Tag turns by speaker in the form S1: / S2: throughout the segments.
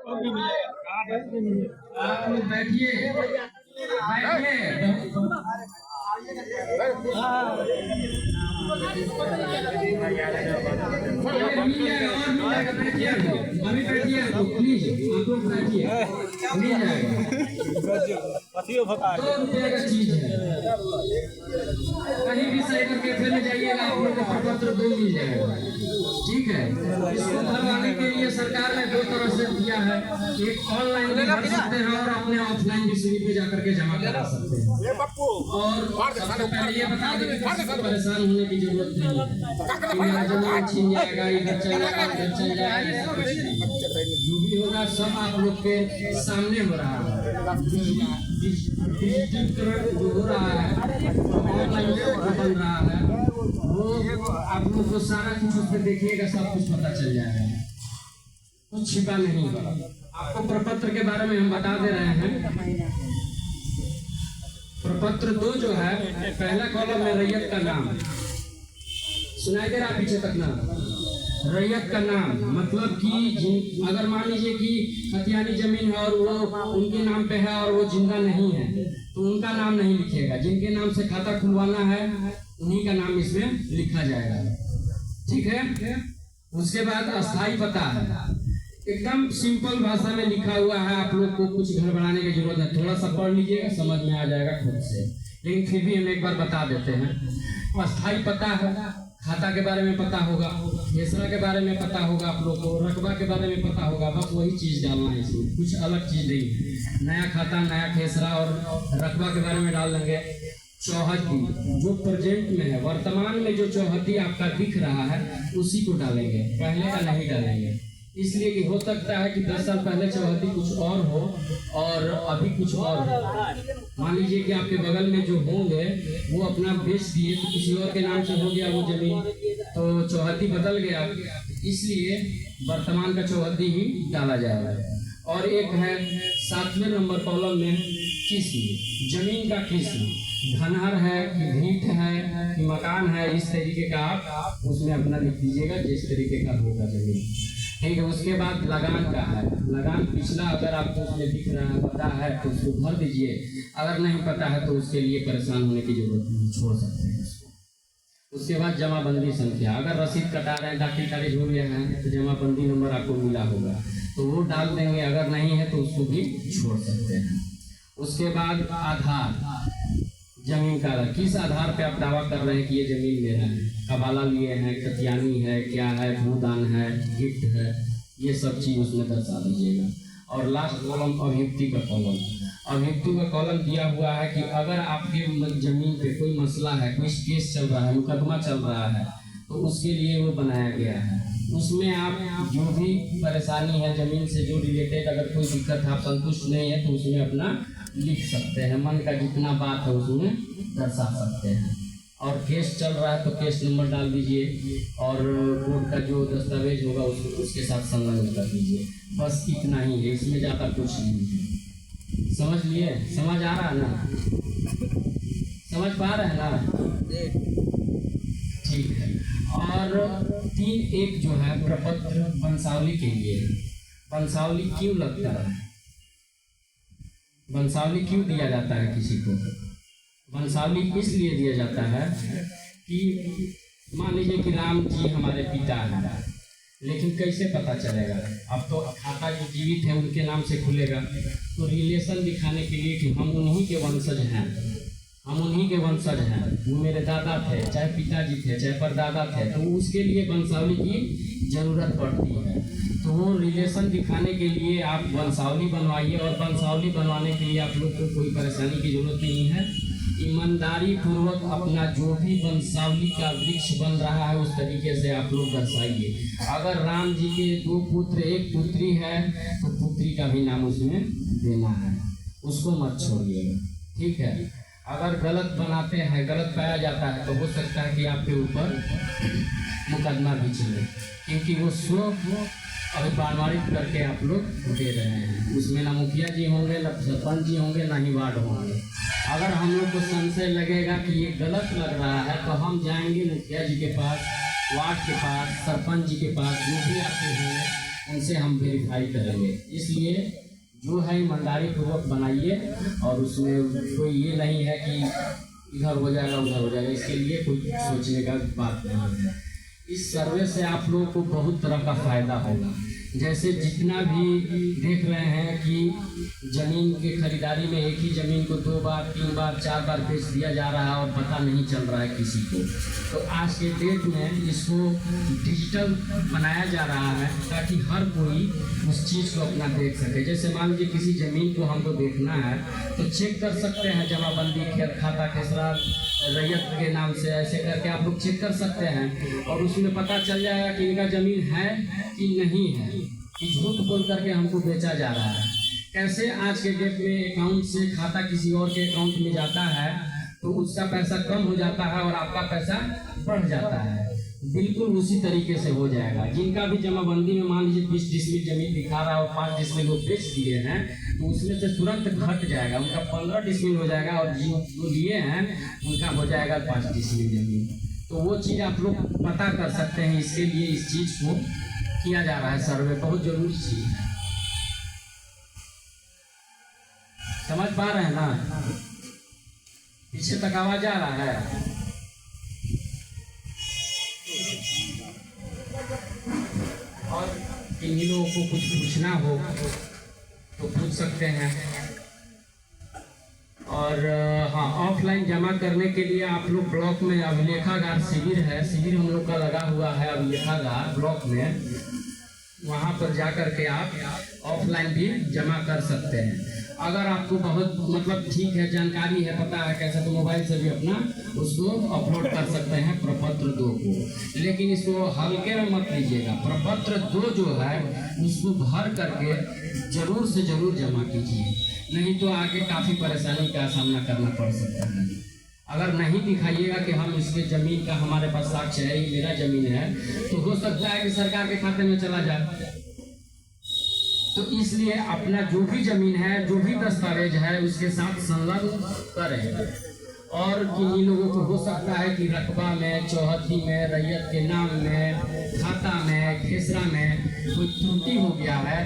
S1: आप लोग बैठिए बैठिए। अभी बैठिए प्लीज, आप लोग बैठिए, मिल जाएगा। 2 रुपये का चीज है, कहीं भी साइबर कैफे में जाइएगा आप लोग को प्रपत्र 2 मिल जाएगा। ठीक है, इसको भरवाने के लिए सरकार ने 2 तरह से दिया है, एक ऑनलाइन भी भर सकते हैं और अपने ऑफलाइन भी स्लिप पे जाकर के जमा करा सकते हैं। और पहले ये बता दें कि परेशान होने की जरूरत नहीं है, मेरा जमीन छीन जाएगा, इधर चल जाएगा, इधर चल जाएगा, जो भी होगा सब आप लोग के सामने हो रहा है। डिजिटलीकरण जो हो रहा है, ऑनलाइन जो बन रहा है, वो आप लोग को सारा कुछ उस पर देखिएगा, सब कुछ पता चल जाएगा, कुछ छिपा नहीं होगा। आपको प्रपत्र के बारे में हम बता दे रहे हैं। प्रपत्र 2 जो है, पहला कॉलम में रैयत का नाम सुनाई दे रहा है, पीछे तक नाम रैयत का नाम, मतलब कि अगर मान लीजिए कि खतियानी जमीन है और वो उनके नाम पे है और वो जिंदा नहीं है तो उनका नाम नहीं लिखेगा, जिनके नाम से खाता खुलवाना है उन्हीं का नाम इसमें लिखा जाएगा। ठीक है, उसके बाद अस्थाई पता है, एकदम सिंपल भाषा में लिखा हुआ है, आप लोग को कुछ गड़बड़ाने की जरूरत है, थोड़ा सा पढ़ लीजिएगा समझ में आ जाएगा खुद से, लेकिन फिर भी हम एक बार बता देते हैं। अस्थाई पता है, खाता के बारे में पता होगा, खेसरा के बारे में पता होगा, आप लोग को रकबा के बारे में पता होगा, बस वही चीज डालना है इसमें, कुछ अलग चीज नहीं है। नया खाता, नया खेसरा और रकबा के बारे में डाल देंगे। चौहद्दी जो प्रेजेंट में है, वर्तमान में जो चौहद्दी आपका दिख रहा है उसी को डालेंगे, पहले का नहीं डालेंगे, इसलिए कि हो सकता है कि 10 साल पहले चौहद्दी कुछ और हो और अभी कुछ और हो। मान लीजिए कि आपके बगल में जो होंगे वो अपना बेच दिए तो किसी और के नाम से हो गया वो जमीन, तो चौहद्दी बदल गया, इसलिए वर्तमान का चौहद्दी ही डाला जाएगा। और एक है 7वें नंबर कॉलम में किस्म, जमीन का किस्म, धनहर है कि भीट है कि मकान है, इस तरीके का आप उसमें अपना लिख दीजिएगा जिस तरीके का होगा जमीन। ठीक है, उसके बाद लगान का है, लगान पिछला अगर आपको उसमें दिख रहा है, पता है तो उसको भर दीजिए, अगर नहीं पता है तो उसके लिए परेशान होने की जरूरत नहीं, छोड़ सकते हैं उसको। उसके बाद जमाबंदी संख्या, अगर रसीद कटा रहे हैं, दाखिल खारिज हो गया है तो जमाबंदी नंबर आपको मिला होगा तो वो डाल देंगे, अगर नहीं है तो उसको भी छोड़ सकते हैं। उसके बाद आधार, जमीन का आधार, किस आधार पे आप दावा कर रहे हैं कि ये जमीन मेरा है, कबाला लिए हैं, खतियानी है, क्या है, भूदान है, गिफ्ट है, ये सब चीज उसमें दर्शा दीजिएगा। और लास्ट कॉलम अभियुक्ति का कॉलम, अभियुक्ति का कॉलम दिया हुआ है कि अगर आपके जमीन पे कोई मसला है, कोई केस चल रहा है, मुकदमा चल रहा है, तो उसके लिए वो बनाया गया है। उसमें आप जो भी परेशानी है जमीन से जो रिलेटेड, अगर कोई दिक्कत है, आप संतुष्ट नहीं है तो उसमें अपना लिख सकते हैं, मन का जितना बात है उसमें दर्शा सकते हैं। और केस चल रहा है तो केस नंबर डाल दीजिए और कोर्ट का जो दस्तावेज होगा उसके साथ संलग्न कर दीजिए, बस इतना ही है, इसमें ज़्यादा कुछ नहीं है। समझ लिए? समझ आ रहा है ना? समझ पा रहे हैं ना? ठीक है। और 3.1 जो है प्रपत्र वंशावली के लिए, वंशावली क्यों लगता है, वंशावली क्यों दिया जाता है किसी को? वंशावली इसलिए दिया जाता है कि मान लीजिए कि राम जी हमारे पिता हैं, लेकिन कैसे पता चलेगा? अब तो खाता जो जीवित है उनके नाम से खुलेगा, तो रिलेशन दिखाने के लिए कि हम उन्हीं के वंशज हैं, हम उन्हीं के वंशज हैं, वो मेरे दादा थे, चाहे पिताजी थे, चाहे परदादा थे, तो उसके लिए वंशावली की जरूरत पड़ती है। तो वो रिलेशन दिखाने के लिए आप वंशावली बनवाइए, और वंशावली बनवाने के लिए आप लोग को कोई परेशानी की जरूरत नहीं है, ईमानदारी पूर्वक अपना जो भी वंशावली का वृक्ष बन रहा है उस तरीके से आप लोग दर्शाइए। अगर राम जी के 2 पुत्र 1 पुत्री है तो पुत्री का भी नाम उसमें देना है, उसको मत छोड़िएगा। ठीक है, अगर गलत बनाते हैं, गलत पाया जाता है तो हो सकता है कि आपके ऊपर मुकदमा भी चले, क्योंकि वो स्व अभी प्रमाणित करके आप लोग दे रहे हैं, उसमें ना मुखिया जी होंगे, ना सरपंच जी होंगे, ना ही वार्ड होंगे। अगर हम लोग को संशय लगेगा कि ये गलत लग रहा है तो हम जाएंगे मुखिया जी के पास, वार्ड के पास, सरपंच जी के पास, जो भी आपके होंगे उनसे हम वेरीफाई करेंगे। इसलिए जो है ईमानदारी पूर्वक बनाइए और उसमें कोई ये नहीं है कि इधर हो जाएगा उधर हो जाएगा, इसके लिए कोई सोचने का बात नहीं है। इस सर्वे से आप लोगों को बहुत तरह का फायदा होगा। जैसे जितना भी देख रहे हैं कि जमीन की खरीदारी में एक ही जमीन को 2 बार 3 बार 4 बार बेच दिया जा रहा है और पता नहीं चल रहा है किसी को, तो आज के डेट में इसको डिजिटल बनाया जा रहा है ताकि हर कोई उस चीज़ को अपना देख सके। जैसे मान लीजिए किसी ज़मीन को हमको देखना है तो चेक कर सकते हैं, जमाबंदी खेत खाता खेसरा रैयत के नाम से ऐसे करके आप लोग चेक कर सकते हैं और उसमें पता चल जाएगा कि इनका ज़मीन है कि नहीं है, कि झूठ बोल करके हमको बेचा जा रहा है। कैसे आज के डेट में अकाउंट से खाता किसी और के अकाउंट में जाता है तो उसका पैसा कम हो जाता है और आपका पैसा बढ़ जाता है। बिल्कुल उसी तरीके से हो जाएगा। जिनका भी जमाबंदी में मान लीजिए 20 डिसमिल जमीन दिखा रहा है और 5 डिसमिल वो बेच दिए हैं तो उसमें से तुरंत घट जाएगा, उनका 15 डिसमिल हो जाएगा और जो लिए हैं उनका हो जाएगा 5 डिसमिल जमीन। तो वो चीज़ आप लोग पता कर सकते हैं। इसके लिए इस चीज़ को किया जा रहा है सर्वे, बहुत जरूरी चीज़ है। समझ पा रहे हैं ना? पीछे तक आवाज आ रहा है? और इन लोगों को कुछ पूछना हो तो पूछ सकते हैं। और हाँ, ऑफलाइन जमा करने के लिए आप लोग ब्लॉक में अभिलेखागार शिविर है, शिविर हम लोग का लगा हुआ है अभिलेखागार ब्लॉक में, वहाँ पर जा कर के आप ऑफलाइन भी जमा कर सकते हैं। अगर आपको बहुत मतलब ठीक है, जानकारी है, पता है कैसे, तो मोबाइल से भी अपना उसको अपलोड कर सकते हैं प्रपत्र 2 को। लेकिन इसको हल्के में मत लीजिएगा। प्रपत्र 2 जो है उसको भर करके जरूर से जरूर जमा कीजिए, नहीं तो आगे काफ़ी परेशानी का सामना करना पड़ सकता है। अगर नहीं दिखाइएगा कि हम इसके ज़मीन का हमारे पास साक्ष्य है, ये मेरा ज़मीन है, तो हो सकता है कि सरकार के खाते में चला जाए। तो इसलिए अपना जो भी ज़मीन है, जो भी दस्तावेज है, उसके साथ संलग्न करें। और किन्हीं लोगों को हो सकता है कि रकबा में, चौहद्दी में, रैयत के नाम में, खाता में, खेसरा में कोई त्रुटि हो गया है,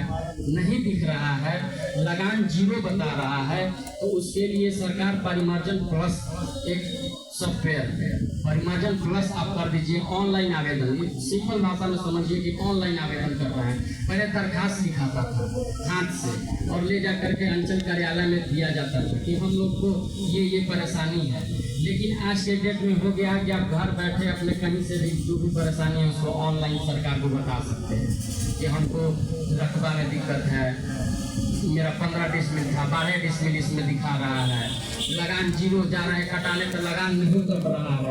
S1: नहीं दिख रहा है, लगान 0 बता रहा है, तो उसके लिए सरकार परिमार्जन प्लस एक सॉफ्टवेयर है, परिमार्जन प्लस आप कर दीजिए। ऑनलाइन आवेदन, सिंपल भाषा में समझिए कि ऑनलाइन आवेदन कर रहे हैं। पहले दरखास्त लिखाता था हाथ से और ले जा करके अंचल कार्यालय में दिया जाता था कि हम लोग को ये परेशानी है। लेकिन आज के डेट में हो गया कि आप घर बैठे अपने कहीं से भी जो भी परेशानी है उसको ऑनलाइन सरकार को बता सकते हैं कि हमको रकबा में दिक्कत है, मेरा 15 डिसमिल था, 12 डिसमिल इसमें दिखा रहा है, लगान 0 जा रहा है, कटाने पर लगान नहीं कर रहा है।